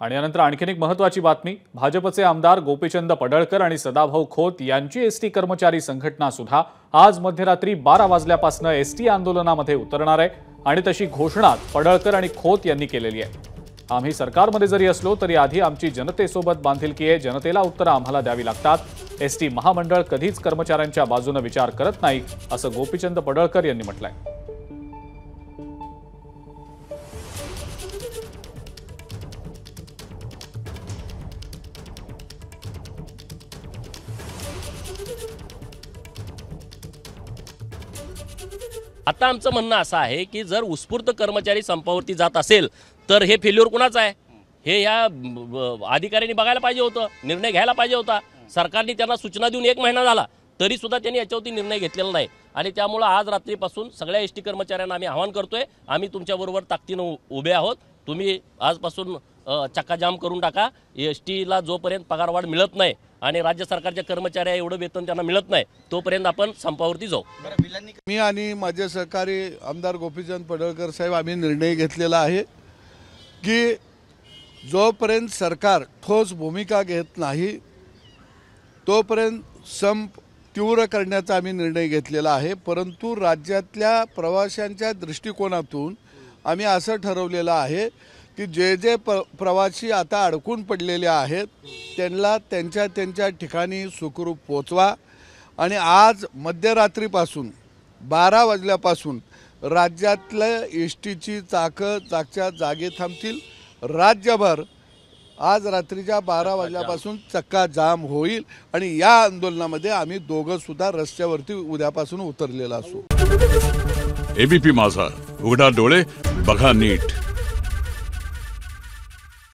आणि यानंतर आणखीन एक महत्त्वाची बातमी। भाजपचे आमदार गोपीचंद पडळकर आणि सदाभाऊ खोत यांची एसटी कर्मचारी संघटना सुद्धा आज मध्यरात्री 12 वाजल्यापासून एसटी आंदोलनामध्ये उतरणार आहे आणि तशी घोषणा पडळकर आणि खोत यांनी केलेली आहे। आम्ही सरकारमध्ये जरी असलो तरी आधी आमची जनतेसोबत बांधिलकी आहे, जनतेला उत्तरे आम्हाला द्यावी लागतात। एसटी महामंडळ कधीच कर्मचाऱ्यांच्या बाजूने विचार करत नाही असं गोपीचंद पडळकर यांनी म्हटलंय। आता आमचं म्हणणं असं आहे की जर उत्स्फूर्त कर्मचारी संपावरती जात असेल तर हे फेल्युअर कुणाचं आहे हे या अधिकाऱ्यांनी बघायला पाहिजे होतं, निर्णय घ्यायला पाहिजे होता। सरकारने त्यांना सूचना देऊन 1 महिना झाला तरी सुद्धा त्यांनी याच्यावरती निर्णय घेतलेला नाही आणि त्यामुळे आज रात्रीपासून सगळ्या एसटी कर्मचाऱ्यांना आम्ही आवाहन करतोय, आम्ही तुमच्याबरोबर ताकदीने उभे आहोत। तुम्ही आजपासून चक्काजाम करून टाका। एसटीला जोपर्यंत पगारवाढ मिळत नाही आणि राज्य सरकारच्या कर्मचाऱ्या एवढं वेतन त्यांना मिळत नाही तोपर्यंत आपण संपावरती जाऊ। मी आणि माझे सहकारी आमदार गोपीचंद पडळकर साहेब आम्ही निर्णय घेतलेला आहे की जोपर्यंत सरकार ठोस भूमिका घेत नाही तोपर्यंत संप तीव्र करण्याचा आम्ही निर्णय घेतलेला आहे। परंतु राज्यातल्या प्रवाशांच्या दृष्टिकोनातून आम्ही असं ठरवलेलं आहे की जे प्रवासी आता अडकून पडलेले आहेत त्यांना त्यांच्या ठिकाणी सुखरूप पोहोचवा आणि आज मध्यरात्रीपासून 12 वाजल्यापासून राज्यातल्या एसटीची चाकं जागच्या जागी थांबतील। राज्यभर आज रात्रीच्या 12 वाजल्यापासून चक्का जाम होईल आणि या आंदोलनामध्ये आम्ही दोघं सुद्धा रस्त्यावरती उद्यापासून उतरलेला असू। एबीपी माझा, उघडा डोळे बघा नीट।